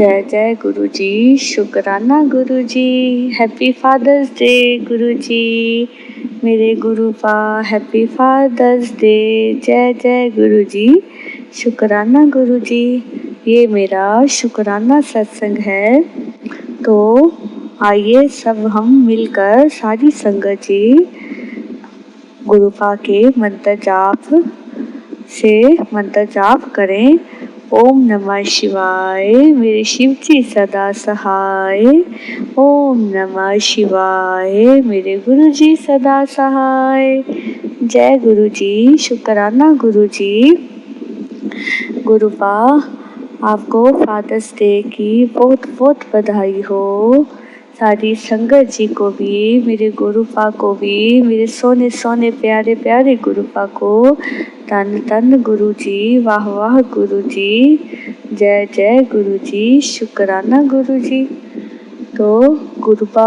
जय जय गुरु जी, शुक्राना गुरु जी, हैप्पी फादर्स डे गुरु जी, मेरे गुरु पा हैप्पी फादर्स डे। जय जय गुरु जी, शुक्राना गुरु जी। ये मेरा शुक्राना सत्संग है, तो आइए सब हम मिलकर सारी संगत जी गुरुपा के मंत्र जाप करें। ओम नमः शिवाय, मेरे शिव जी सदा सहाय। ओम नमः शिवाय, मेरे गुरु जी सदा सहाय। जय गुरु जी, शुक्राना गुरु जी। गुरुपा आपको फादर्स डे की बहुत बहुत बधाई हो। सारी संगत जी को भी, मेरे गुरुपा को भी, मेरे सोने सोने प्यारे प्यारे गुरुपा को तन तन गुरु जी, वाह वाह गुरु जी, जय जय गुरु जी, शुक्राना गुरु जी। तो गुरुपा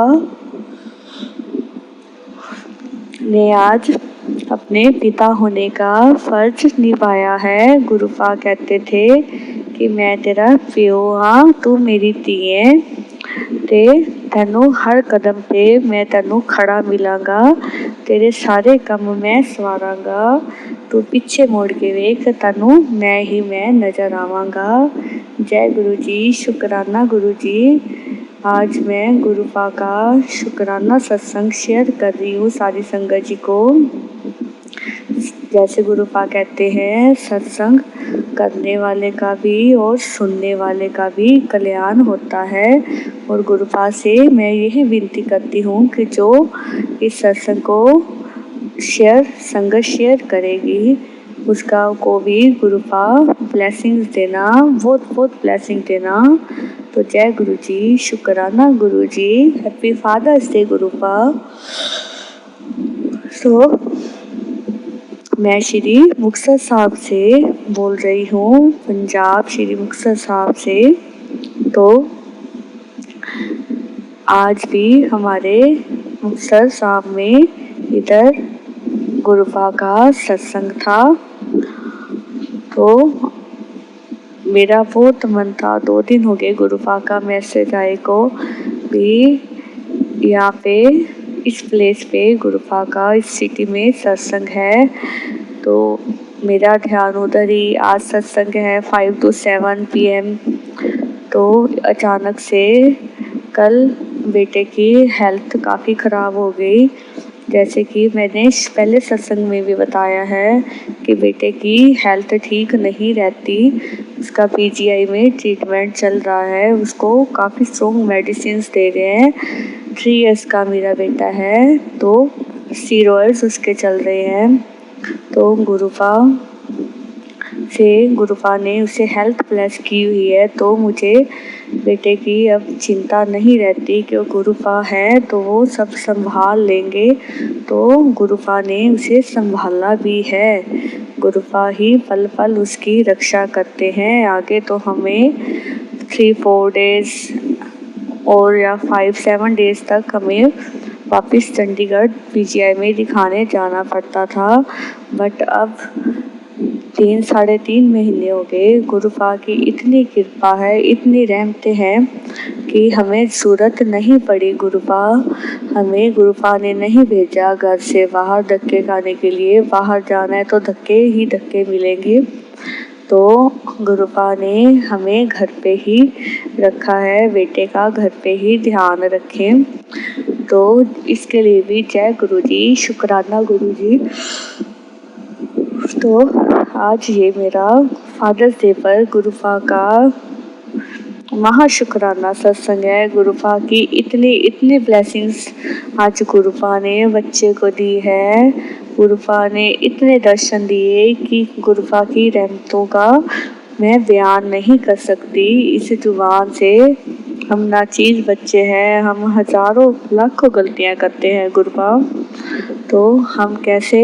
ने आज अपने पिता होने का फर्ज निभाया है। गुरुपा कहते थे कि मैं तेरा प्यो हाँ, तू मेरी धी है ते तैनू हर कदम ते मैं तैनू खड़ा मिलांगा, तेरे सारे काम मैं सवारांगा, तू पीछे मुड़ के वेख, तैनू मैं नजर आवांगा। जय गुरु जी, शुक्राना गुरु जी। आज मैं गुरुपा का शुक्राना सत्संग शेयर कर रही हूँ सारी संगत जी को। जैसे गुरुपा कहते हैं, सत्संग करने वाले का भी और सुनने वाले का भी कल्याण होता है। और गुरुपा से मैं यही विनती करती हूँ कि जो इस सत्संग को संगत शेयर करेगी उसका को भी गुरुपा ब्लेसिंग्स देना, बहुत बहुत ब्लेसिंग देना। तो जय गुरु जी, शुक्राना गुरु जी, हैप्पी फादर्स डे गुरुपा। तो मैं श्री मुक्तसर साहब से बोल रही हूँ, पंजाब श्री मुक्तसर साहब से। तो आज भी हमारे मुक्तसर साहब में इधर गुरुपा का सत्संग था। तो मेरा बहुत मन था, 2 दिन हो गए गुरुपा का मैसेज आए को भी यहाँ पे इस प्लेस पे गुरुपा का इस सिटी में सत्संग है। तो मेरा ध्यान उधर ही, आज सत्संग है 5 to 7 PM। तो अचानक से कल बेटे की हेल्थ काफ़ी ख़राब हो गई। जैसे कि मैंने पहले सत्संग में भी बताया है कि बेटे की हेल्थ ठीक नहीं रहती, उसका PGI में ट्रीटमेंट चल रहा है, उसको काफ़ी स्ट्रॉन्ग मेडिसिन्स दे रहे हैं। 3 years का मेरा बेटा है, तो स्टीरॉइड्स उसके चल रहे हैं। तो गुरुपा ने उसे हेल्थ प्लस की हुई है, तो मुझे बेटे की अब चिंता नहीं रहती कि गुरुपा है तो वो सब संभाल लेंगे। तो गुरुपा ने उसे संभाला भी है, गुरुपा ही पल पल उसकी रक्षा करते हैं। आगे तो हमें 3-4 days और या 5-7 days तक हमें वापस चंडीगढ़ PGI में दिखाने जाना पड़ता था, बट अब 3-3.5 महीने हो गए। गुरुपा की इतनी कृपा है, इतनी रहमतें हैं कि हमें ज़रूरत नहीं पड़ी। हमें गुरुपा ने नहीं भेजा घर से बाहर धक्के खाने के लिए। बाहर जाना है तो धक्के ही धक्के मिलेंगे, तो गुरुपा ने हमें घर पे ही रखा है, बेटे का घर पे ही ध्यान रखें। तो इसके लिए भी जय गुरु जी, शुक्राना गुरु जी। तो आज ये मेरा फादर्स डे पर गुरुपा का महाशुक्राना सत्संग है। गुरुपा की इतनी ब्लेसिंग्स आज गुरुपा ने बच्चे को दी है। गुरुपा ने इतने दर्शन दिए कि गुरुपा की रहमतों का मैं बयान नहीं कर सकती इस जुबान से। हम नाचीज बच्चे हैं, हम हजारों लाखों गलतियां करते हैं गुरुपा, तो हम कैसे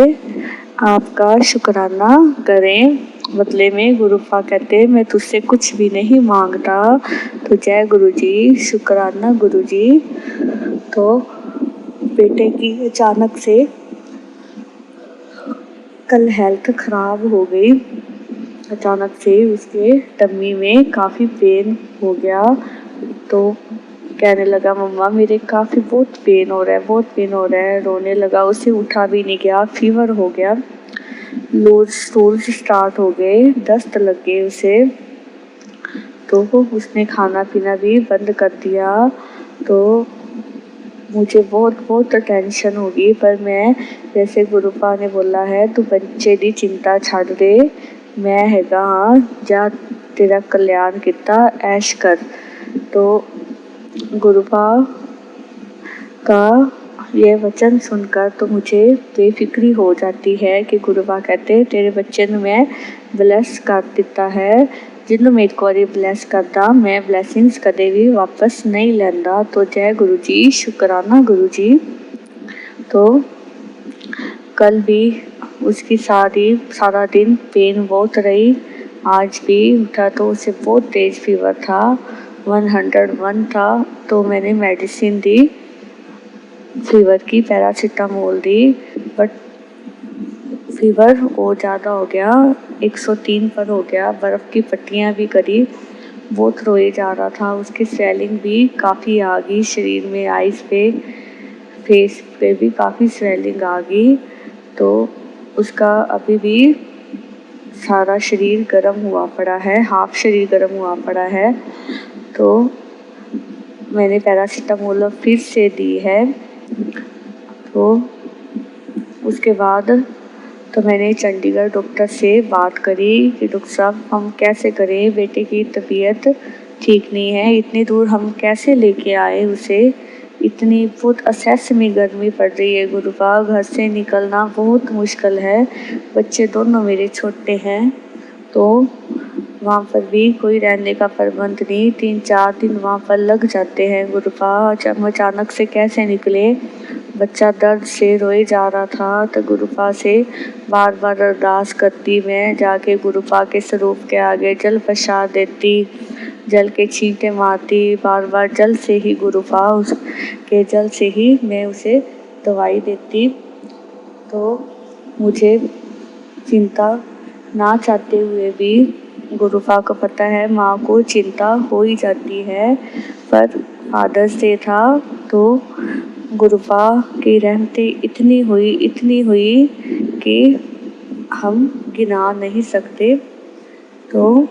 आपका शुक्राना करें। बदले में गुरुपा कहते मैं तुझसे कुछ भी नहीं मांगता। तो जय गुरु जी, शुक्राना गुरु जी। तो बेटे की अचानक से कल हेल्थ खराब हो गई, अचानक से उसके टम्मी में काफ़ी पेन हो गया। तो कहने लगा मम्मा मेरे बहुत पेन हो रहा है, बहुत पेन हो रहा है। रोने लगा, उसे उठा भी नहीं गया, फीवर हो गया, लूज स्टूल्स स्टार्ट हो गए, दस्त लग गए उसे। तो उसने खाना पीना भी बंद कर दिया। तो मुझे बहुत टेंशन होगी, पर मैं जैसे गुरुपा ने बोला है तू बच्चे दी चिंता छड़ दे, मैं हैगा हाँ, जा तेरा कल्याण किता, ऐश कर। तो गुरुपा का ये वचन सुनकर तो मुझे बेफिक्री हो जाती है कि गुरुपा कहते तेरे बच्चे ने मैं ब्लेस कर दिता है, जिन्होंने मेरे को बारी ब्लेस करता मैं ब्लैसिंग्स कदे भी वापस नहीं लेंदा। तो जय गुरु जी, शुक्राना गुरु जी। तो कल भी उसकी सारा दिन पेन बहुत रही। आज भी उठा तो उसे बहुत तेज फीवर था, 101 था। तो मैंने मेडिसिन दी, फीवर की पैरासीटामोल दी, बट फीवर और ज़्यादा हो गया, 103 पर हो गया। बर्फ़ की पट्टियाँ भी करी, बहुत रोए जा रहा था। उसकी स्वेलिंग भी काफ़ी आ गई शरीर में, आइज़ पे, फेस पे भी काफ़ी स्वेलिंग आ गई। तो उसका अभी भी सारा शरीर गर्म हुआ पड़ा है, हाफ शरीर गर्म हुआ पड़ा है। तो मैंने पैरासीटामोल फिर से दी है। तो उसके बाद तो मैंने चंडीगढ़ डॉक्टर से बात करी कि डॉक्टर साहब हम कैसे करें, बेटे की तबीयत ठीक नहीं है, इतनी दूर हम कैसे लेके आए उसे, इतनी बहुत असेस में गर्मी पड़ रही है गुरुपा, घर से निकलना बहुत मुश्किल है, बच्चे दोनों मेरे छोटे हैं। तो वहाँ पर भी कोई रहने का प्रबंध नहीं, 3-4 दिन वहाँ पर लग जाते हैं गुरुपा। अचानक से कैसे निकले, बच्चा दर्द से रोए जा रहा था। तो गुरुपा से बार बार अरदास करती, मैं जाके गुरुपा के स्वरूप के आगे जल प्रसाद देती, जल के छींटे मारती, बार बार जल से ही गुरुपा उसके जल से ही मैं उसे दवाई देती। तो मुझे चिंता ना चाहते हुए भी गुरुपा को पता है माँ को चिंता हो ही जाती है। पर फादर्स डे था तो गुरुपा की रहमतें इतनी हुई कि हम गिना नहीं सकते। तो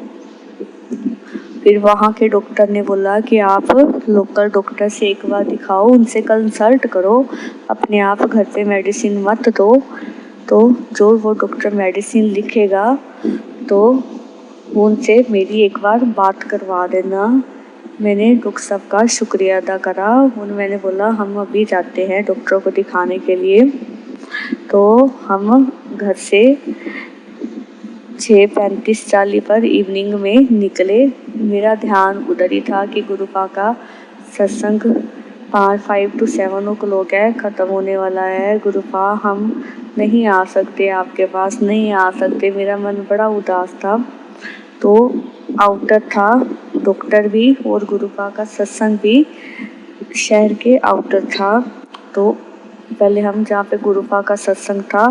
फिर वहाँ के डॉक्टर ने बोला कि आप लोकल डॉक्टर से एक बार दिखाओ, उनसे कंसल्ट करो, अपने आप घर पे मेडिसिन मत दो। तो जो वो डॉक्टर मेडिसिन लिखेगा तो उनसे मेरी एक बार बात करवा देना। मैंने डॉक्टर साहब का शुक्रिया अदा करा। मैंने बोला हम अभी जाते हैं डॉक्टर को दिखाने के लिए। तो हम घर से 6:35-40 पर इवनिंग में निकले। मेरा ध्यान उधर ही था कि गुरुपा का सत्संग 5 to 7 o'clock है, ख़त्म होने वाला है। गुरुपा हम नहीं आ सकते, आपके पास नहीं आ सकते। मेरा मन बड़ा उदास था। तो आउटर था डॉक्टर भी और गुरुपा का सत्संग भी शहर के आउटर था। तो पहले हम जहाँ पे गुरुपा का सत्संग था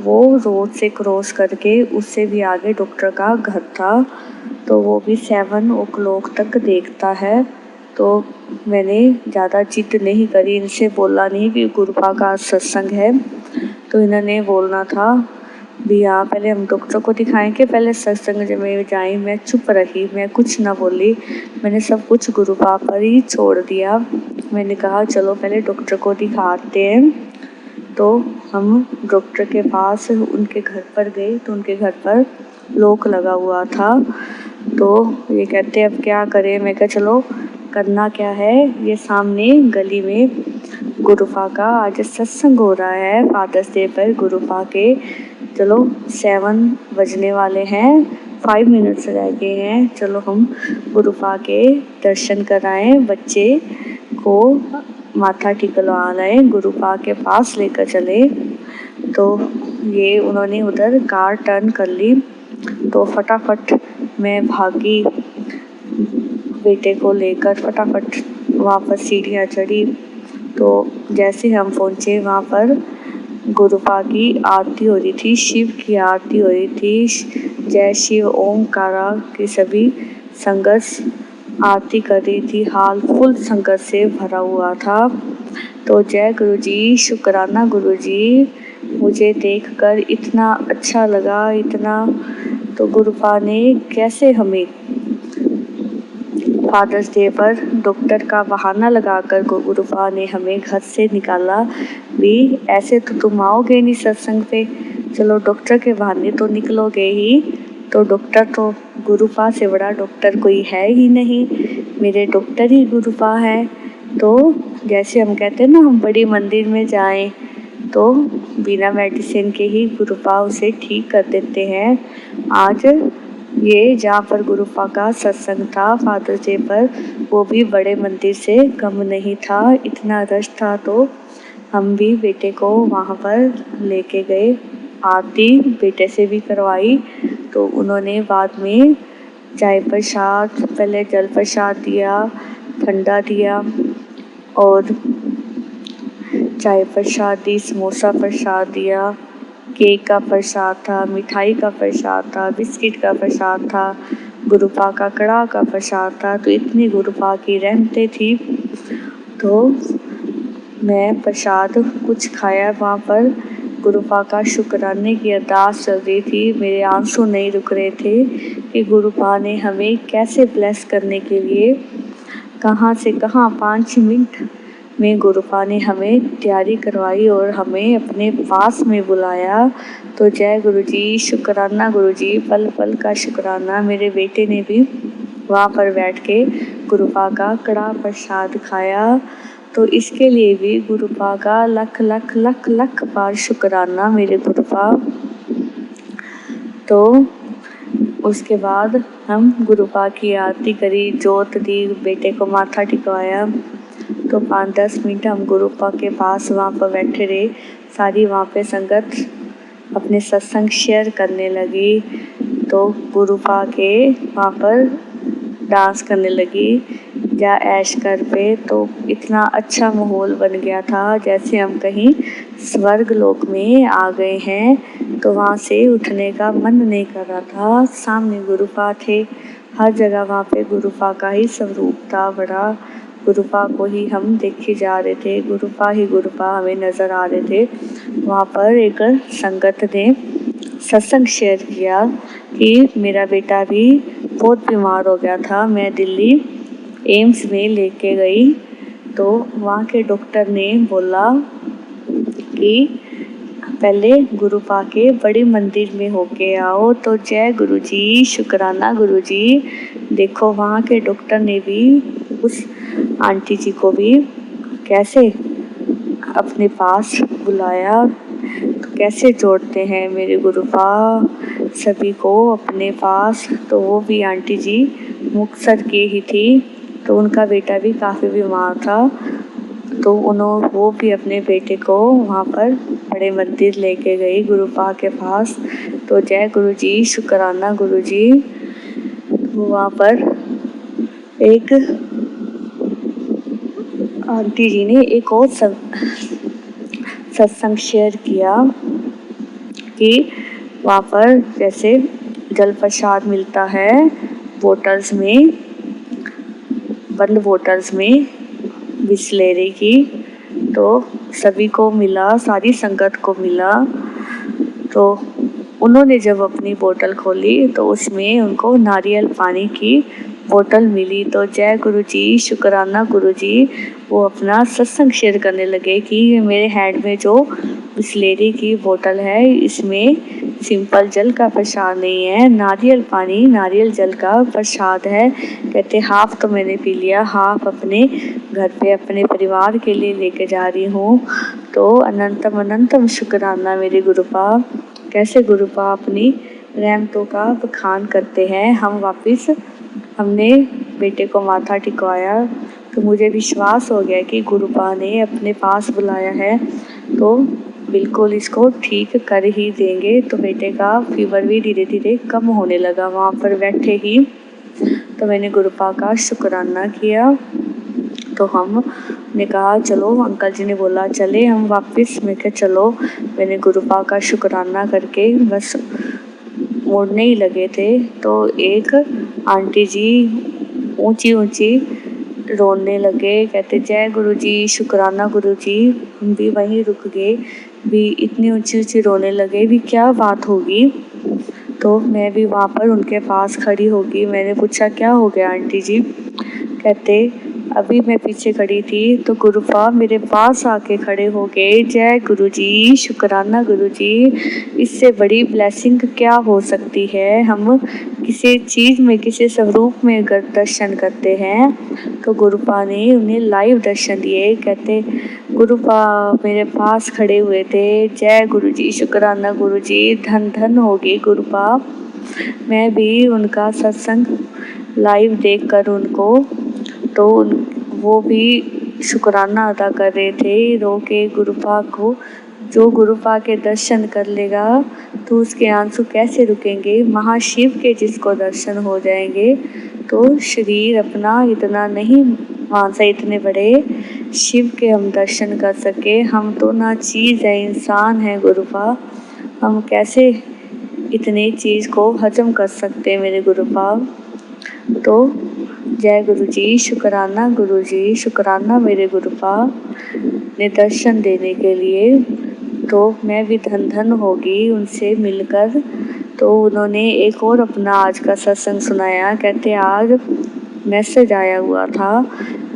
वो रोड से क्रॉस करके उससे भी आगे डॉक्टर का घर था। तो वो भी 7 o'clock तक देखता है। तो मैंने ज़्यादा जिद नहीं करी, इनसे बोला नहीं कि गुरुपा का सत्संग है। तो इन्होंने बोलना था भी हाँ पहले हम डॉक्टर को दिखाएंगे, पहले सत्संग में जाए। मैं चुप रही, मैं कुछ ना बोली, मैंने सब कुछ गुरुपा पर ही छोड़ दिया। मैंने कहा चलो पहले डॉक्टर को दिखाते हैं। तो हम डॉक्टर के पास उनके घर पर गए तो उनके घर पर लॉक लगा हुआ था। तो ये कहते अब क्या करें, मैं कहा चलो करना क्या है, ये सामने गली में गुरुपा का आज सत्संग हो रहा है फादर्स डे पर गुरुपा के। चलो 7 बजने वाले हैं, 5 मिनट्स रह गए हैं, चलो हम गुरुपा के दर्शन कराएं, बच्चे को माथा टिकलवा लाए, गुरुपा के पास लेकर चले। तो ये उन्होंने उधर कार टर्न कर ली। तो फटाफट मैं भागी, बेटे को लेकर फटाफट वहाँ पर सीढ़ियाँ चढ़ी। तो जैसे हम पहुँचे वहाँ पर गुरुपा की आरती हो रही थी, शिव की आरती हो रही थी। जय शिव ओमकारा की सभी संगत आरती कर रही थी। हाल फुल संगत से भरा हुआ था। तो जय गुरुजी, शुक्राना गुरुजी। मुझे देखकर इतना अच्छा लगा, इतना। तो गुरुपा ने कैसे हमें फादर्स डे पर डॉक्टर का बहाना लगाकर गुरुपा ने हमें घर से निकाला भी। ऐसे तो तुम आओगे नहीं सत्संग पे, चलो डॉक्टर के बहाने तो निकलोगे ही। तो डॉक्टर तो गुरुपा से बड़ा डॉक्टर कोई है ही नहीं, मेरे डॉक्टर ही गुरुपा है। तो जैसे हम कहते हैं ना, हम बड़ी मंदिर में जाएं तो बिना मेडिसिन के ही गुरुपा उसे ठीक कर देते हैं। आज ये जहाँ पर गुरुपा का सत्संग था फादर्स डे पर, वो भी बड़े मंदिर से कम नहीं था, इतना रश था। तो हम भी बेटे को वहाँ पर लेके गए, आरती बेटे से भी करवाई। तो उन्होंने बाद में चाय प्रसाद, पहले जल प्रसाद दिया, ठंडा दिया और चाय प्रसाद दी, समोसा प्रसाद दिया, केक का प्रसाद था, मिठाई का प्रसाद था, बिस्किट का प्रसाद था, गुरुपा का कड़ा का प्रसाद था। तो इतनी गुरुपा की रहमतें थी। तो मैं प्रसाद कुछ खाया वहाँ पर। गुरुपा का शुक्राने की अरदास चल रही थी, मेरे आंसू नहीं रुक रहे थे कि गुरुपा ने हमें कैसे ब्लेस करने के लिए कहाँ से कहाँ 5 मिनट में गुरुपा ने हमें तैयारी करवाई और हमें अपने पास में बुलाया। तो जय गुरुजी, शुक्राना गुरुजी, पल पल का शुक्राना। मेरे बेटे ने भी वहाँ पर बैठ के गुरुपा का कड़ा प्रसाद खाया। तो इसके लिए भी गुरुपा का लख लख लख लख बार शुक्राना मेरे गुरुपा। तो उसके बाद हम गुरुपा की आरती करी, जोत दी, बेटे को माथा टिकवाया। तो 5-10 मिनट हम गुरुपा के पास वहाँ पर बैठे रहे। सारी वहाँ पे संगत अपने सत्संग शेयर करने लगी। तो गुरुपा के वहाँ पर डांस करने लगी या ऐश कर पे। तो इतना अच्छा माहौल बन गया था जैसे हम कहीं स्वर्ग लोक में आ गए हैं। तो वहाँ से उठने का मन नहीं कर रहा था। सामने गुरुपा थे, हर जगह वहाँ पे गुरुपा का ही स्वरूप था बड़ा। गुरुपा को ही हम देखे जा रहे थे, गुरुपा ही गुरुपा हमें नज़र आ रहे थे। वहाँ पर एक संगत ने सत्संग शेयर किया कि मेरा बेटा भी बहुत बीमार हो गया था, मैं दिल्ली एम्स में लेके गई। तो वहाँ के डॉक्टर ने बोला कि पहले गुरुपा के बड़े मंदिर में होके आओ। तो जय गुरुजी, शुक्राना गुरुजी। देखो वहाँ के डॉक्टर ने भी उस आंटी जी को भी कैसे अपने पास बुलाया। तो कैसे जोड़ते हैं मेरे गुरुपा सभी को अपने पास। तो वो भी आंटी जी मुक्तसर की ही थी, तो उनका बेटा भी काफ़ी बीमार था। तो वो भी अपने बेटे को वहाँ पर बड़े मंदिर लेके गई गुरुपा के पास। तो जय गुरुजी, शुक्राना गुरुजी। वहाँ पर एक आंटी जी ने एक और सत्संग शेयर किया कि वहाँ पर जैसे जल प्रसाद मिलता है बोतल्स में, बंद बोतल्स में बिस्लेरी की, तो सभी को मिला, सारी संगत को मिला। तो उन्होंने जब अपनी बोतल खोली तो उसमें उनको नारियल पानी की बोतल मिली। तो जय गुरुजी, शुक्राना गुरुजी। वो अपना सत्संग शेयर करने लगे कि मेरे हैंड में जो बिस्लेरी की बोतल है, इसमें सिंपल जल का प्रसाद नहीं है, नारियल पानी, नारियल जल का प्रसाद है। कहते हाफ तो मैंने पी लिया, हाफ अपने घर पे अपने परिवार के लिए लेके जा रही हूँ। तो अनंतम अनंतम शुक्राना मेरे गुरुपा। कैसे गुरुपा अपनी रहमतों का बखान करते हैं। हमने बेटे को माथा टिकवाया तो मुझे विश्वास हो गया कि गुरुपा ने अपने पास बुलाया है तो बिल्कुल इसको ठीक कर ही देंगे। तो बेटे का फीवर भी धीरे धीरे कम होने लगा वहाँ पर बैठे ही। तो मैंने गुरुपा का शुक्राना किया। तो हमने कहा चलो, अंकल जी ने बोला चले हम वापस। मैं कहा चलो। मैंने गुरुपा का शुक्राना करके बस मुड़ने ही लगे थे तो एक आंटी जी ऊंची ऊंची रोने लगे, कहते जय गुरुजी, शुक्राना गुरुजी। हम भी वहीं रुक गए, भी इतनी ऊंची ऊंची रोने लगे, भी क्या बात होगी। तो मैं भी वहाँ पर उनके पास खड़ी होगी। मैंने पूछा क्या हो गया आंटी जी। कहते अभी मैं पीछे खड़ी थी तो गुरुपा मेरे पास आके खड़े हो गए, जय गुरुजी, शुक्राना गुरुजी। इससे बड़ी ब्लेसिंग क्या हो सकती है। हम किसी चीज़ में, किसी स्वरूप में अगर दर्शन करते हैं तो गुरुपा ने उन्हें लाइव दर्शन दिए। कहते गुरुपा मेरे पास खड़े हुए थे, जय गुरुजी, शुक्राना गुरुजी, धन धन हो गई गुरुपा। मैं भी उनका सत्संग लाइव देखकर उनको तो वो भी शुक्राना अदा कर रहे थे रो के गुरुपा को। जो गुरुपा के दर्शन कर लेगा तो उसके आंसू कैसे रुकेंगे। महाशिव के जिसको दर्शन हो जाएंगे तो शरीर अपना इतना नहीं मानसा, इतने बड़े शिव के हम दर्शन कर सके। हम तो ना चीज़ है, इंसान है गुरुपा। हम कैसे इतनी चीज़ को हजम कर सकते हैं मेरे गुरुपा। तो जय गुरुजी, शुक्राना गुरुजी, शुक्राना मेरे गुरुपा ने दर्शन देने के लिए। तो मैं भी धन धन होगी उनसे मिलकर। तो उन्होंने एक और अपना आज का सत्संग सुनाया। कहते आज मैसेज आया हुआ था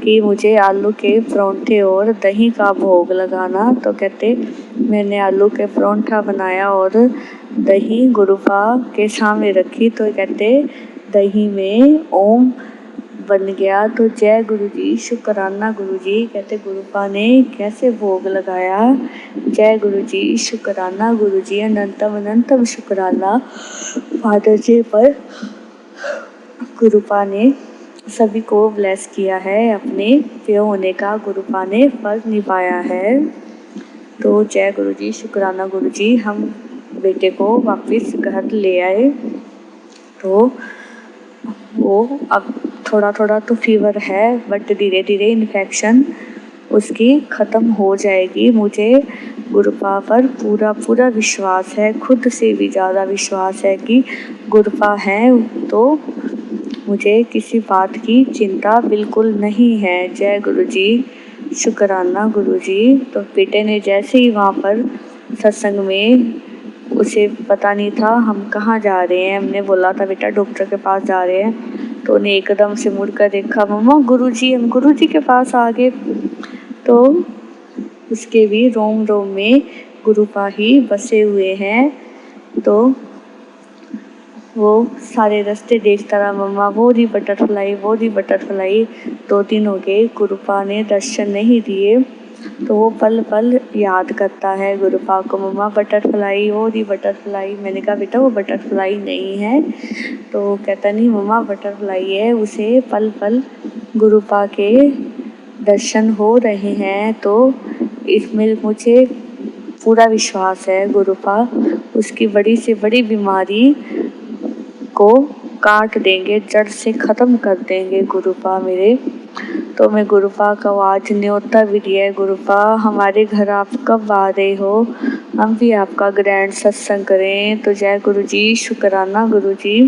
कि मुझे आलू के परांठे और दही का भोग लगाना। तो कहते मैंने आलू के परांठा बनाया और दही गुरुपा के सामने रखी। तो कहते दही में ओम बन गया। तो जय गुरुजी, शुक्राना गुरुजी। कहते गुरुपा ने कैसे भोग लगाया। जय गुरुजी, शुक्राना गुरुजी, अनंतम अनंतम शुक्राना फादर जी पर। गुरुपा ने सभी को ब्लेस किया है, अपने प्यो होने का गुरुपा ने फर्ज निभाया है। तो जय गुरुजी, शुक्राना गुरुजी। हम बेटे को वापस घर ले आए तो वो अब थोड़ा थोड़ा तो फीवर है बट धीरे धीरे इन्फेक्शन उसकी ख़त्म हो जाएगी। मुझे गुरुपा पर पूरा पूरा विश्वास है, खुद से भी ज़्यादा विश्वास है कि गुरुपा है। तो मुझे किसी बात की चिंता बिल्कुल नहीं है। जय गुरुजी, शुक्राना गुरुजी। तो बेटे ने जैसे ही वहाँ पर सत्संग में, उसे पता नहीं था हम कहाँ जा रहे हैं। हमने बोला था बेटा डॉक्टर के पास जा रहे हैं। तो उन्हें एकदम से मुड़कर देखा, मम्मा गुरुजी, हम गुरुजी के पास आ गए। तो उसके भी रोम रोम में गुरुपा ही बसे हुए हैं। तो वो सारे रास्ते देखता रहा, मम्मा वो रही बटरफ्लाई, वो रही बटरफ्लाई। 2 दिन हो गए गुरुपा ने दर्शन नहीं दिए। तो वो पल पल याद करता है गुरुपा को, मम्मा बटरफ्लाई, वो रही बटरफ्लाई। मैंने कहा बेटा वो बटरफ्लाई नहीं है। तो कहता नहीं मम्मा बटरफ्लाई है। उसे पल पल गुरुपा के दर्शन हो रहे हैं। तो इसमें मुझे पूरा विश्वास है गुरुपा उसकी बड़ी से बड़ी बीमारी को काट देंगे, जड़ से ख़त्म कर देंगे गुरुपा मेरे। तो मैं गुरुपा का आज न्योता भी दिया है, गुरुपा हमारे घर आप कब आ रहे हो, हम भी आपका ग्रैंड सत्संग करें। तो जय गुरुजी, शुक्राना गुरुजी।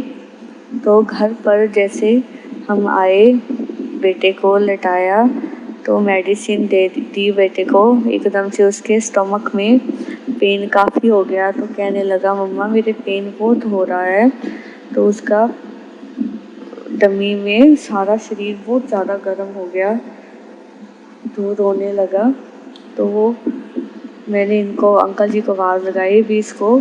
तो घर पर जैसे हम आए, बेटे को लेटाया तो मेडिसिन दे दी बेटे को। एकदम से उसके स्टमक में पेन काफ़ी हो गया। तो कहने लगा मम्मा मेरे पेन बहुत हो रहा है। तो उसका डमी में सारा शरीर बहुत ज़्यादा गर्म हो गया तो रोने लगा। तो वो मैंने इनको अंकल जी को आवाज़ लगाई भी इसको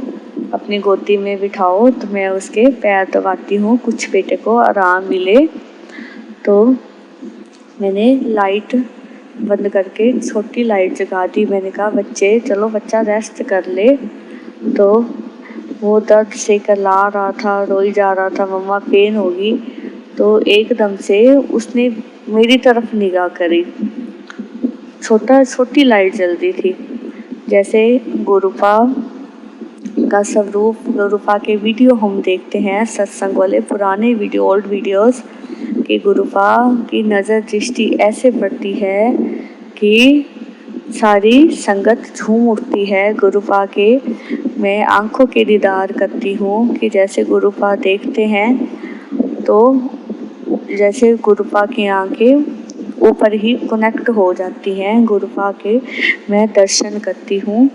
अपनी गोदी में बिठाओ। तो मैं उसके पैर दबाती हूँ, कुछ बेटे को आराम मिले। तो मैंने लाइट बंद करके छोटी लाइट जगा दी। मैंने कहा बच्चे चलो, बच्चा रेस्ट कर ले। तो वो दर्द से करला रहा था, रोई जा रहा था, मम्मा पेन होगी। तो एकदम से उसने मेरी तरफ निगाह करी, छोटी लाइट जल रही थी। जैसे गुरुपा का स्वरूप, गुरुपा के वीडियो हम देखते हैं सत्संग वाले पुराने वीडियो, ओल्ड वीडियोस, कि गुरुपा की नज़र दृष्टि ऐसे पड़ती है कि सारी संगत झूम उठती है गुरुपा के। मैं आंखों के दीदार करती हूँ कि जैसे गुरुपा देखते हैं तो जैसे गुरुपा की आंखें ऊपर ही कनेक्ट हो जाती हैं गुरुपा के। मैं दर्शन करती हूँ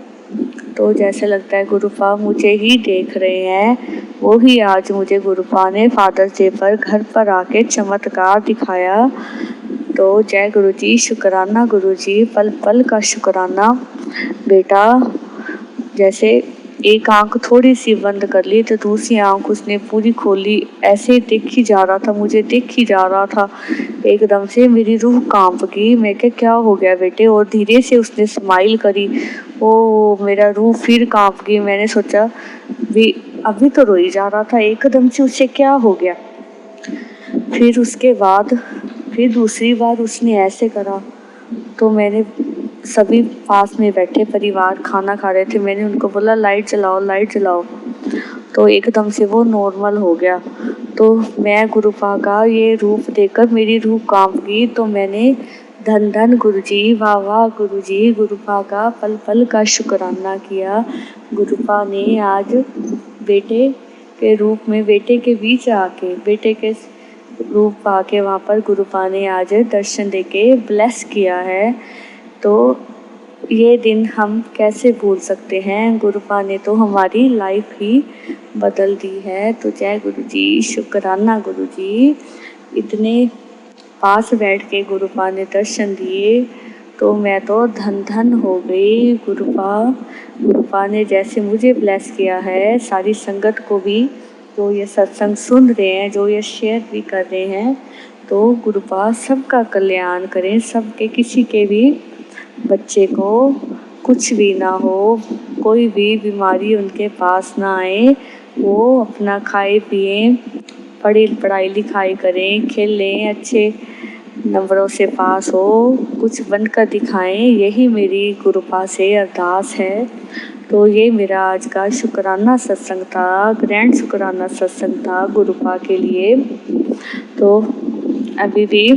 तो जैसे लगता है गुरुपा मुझे ही देख रहे हैं। वो ही आज मुझे गुरुपा ने फादर्स डे पर घर पर आके चमत्कार दिखाया। तो जय गुरुजी, शुक्राना गुरुजी, पल पल का शुक्राना। बेटा जैसे एक आंख थोड़ी सी बंद कर ली तो दूसरी आंख उसने पूरी खोली। ऐसे देखी जा रहा था, मुझे देखी जा रहा था। एकदम से मेरी रूह कांप गई। मैं क्या हो गया बेटे? और धीरे से उसने स्माइल करी। ओ मेरा रूह फिर कांप गई। मैंने सोचा भी अभी तो रोई जा रहा था, एकदम से उसे क्या हो गया? फिर उसके बाद फिर दूसरी बार उसने ऐसे करा तो मैंने सभी पास में बैठे परिवार खाना खा रहे थे, मैंने उनको बोला लाइट जलाओ लाइट जलाओ। तो एकदम से वो नॉर्मल हो गया। तो मैं गुरुपा का ये रूप देखकर मेरी रूह कांप गई। तो मैंने धन धन गुरुजी, वाह वाह गुरुजी, गुरुपा का पल पल का शुक्राना किया। गुरुपा ने आज बेटे के रूप में बेटे के बीच आके, बेटे के रूप आके वहाँ पर गुरुपा ने आज दर्शन देके ब्लेस किया है। तो ये दिन हम कैसे भूल सकते हैं? गुरुपा ने तो हमारी लाइफ ही बदल दी है। तो जय गुरुजी, शुक्राना गुरुजी। इतने पास बैठ के गुरुपा ने दर्शन दिए तो मैं तो धन धन हो गई। गुरुपा ने जैसे मुझे ब्लेस किया है, सारी संगत को भी जो ये सत्संग सुन रहे हैं, जो ये शेयर भी कर रहे हैं, तो गुरुपा सबका कल्याण करें, सबके किसी के भी बच्चे को कुछ भी ना हो, कोई भी बीमारी उनके पास ना आए। वो अपना खाए पिए, पढ़ाई लिखाई करें, खेलें, अच्छे नंबरों से पास हो, कुछ बनकर दिखाएं। यही मेरी गुरुपा से अरदास है। तो ये मेरा आज का शुक्राना सत्संग था, ग्रैंड शुक्राना सत्संग था गुरुपा के लिए। तो अभी भी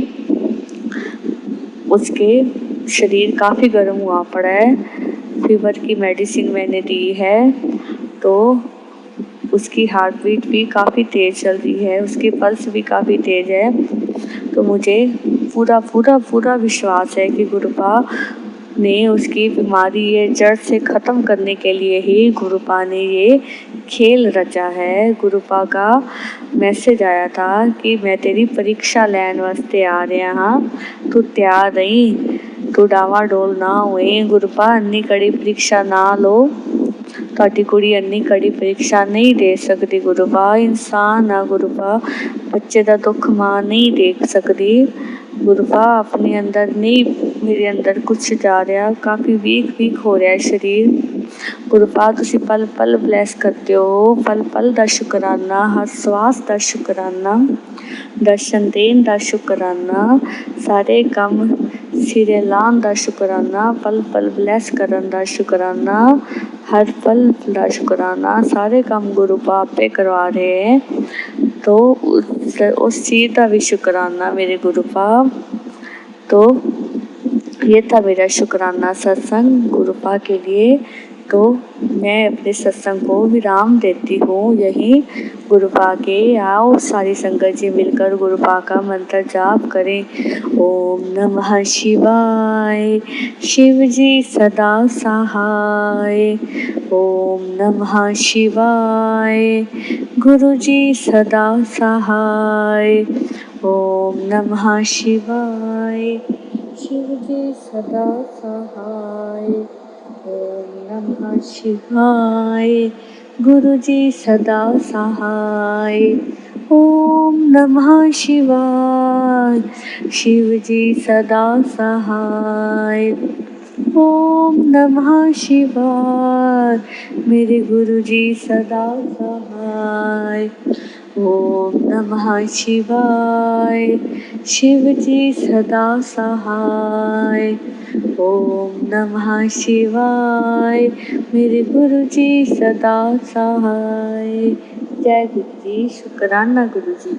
उसके शरीर काफ़ी गर्म हुआ पड़ा है, फीवर की मेडिसिन मैंने दी है। तो उसकी हार्ट बीट भी काफ़ी तेज़ चल रही है, उसकी पल्स भी काफ़ी तेज़ है। तो मुझे पूरा पूरा पूरा विश्वास है कि गुरुपा ने उसकी बीमारी ये जड़ से ख़त्म करने के लिए ही गुरुपा ने ये खेल रचा है। गुरुपा का मैसेज आया था कि मैं तेरी परीक्षा लैन वास्ते आ रहा हाँ, तू तैयार रही, तू डावाडोल ना होए। गुरुपा अन्नी कड़ी परीक्षा ना लो, ਤੁਹਾਡੀ ਕੁੜੀ ਇੰਨੀ ਕੜੀ ਪ੍ਰੀਖਿਆ नहीं दे सकती। गुरुपा इंसान आ गुरुपा, बच्चे का दुख माँ नहीं देख सकती। गुरुपा अपने अंदर नहीं, मेरे अंदर कुछ जा रहा, काफ़ी वीक हो रहा है शरीर। गुरुपा तुसी पल पल ब्लैस करते हो, पल पल का शुकराना, हर श्वास का शुकराना, दर्शन देन का शुकराना, सारे काम सिरे लान का शुकराना, पल पल ब्लैस करन का शुकराना, हर पल का शुकराना। सारे काम गुरुपा आपे करवा रहे हैं, तो उस चीज़ का भी शुकराना मेरे गुरुपा। तो ये था मेरा शुकराना सत्संग गुरुपा के लिए। तो मैं अपने सत्संग को विराम देती हूँ यहीं गुरुपा के। आओ सारी संगत जी मिलकर गुरुपा का मंत्र जाप करें। ओम नमः शिवाय, शिव जी सदा सहाय। ओम नमः शिवाय, गुरु जी सदा सहाय। ओम नमः शिवाय, शिव जी सदा सहाय। ओम नमः शिवाय, गुरु जी सदा सहाय। ओम नमः शिवाय, शिव जी सदा सहाय। ओम नमः शिवाय, मेरे गुरु जी सदा सहाय। ओम नमः शिवाय, शिव जी सदा सहाय। ओम नमः शिवाय, मेरे गुरु जी सदा सहाय। जय गुरु जी, शुक्राना गुरु जी।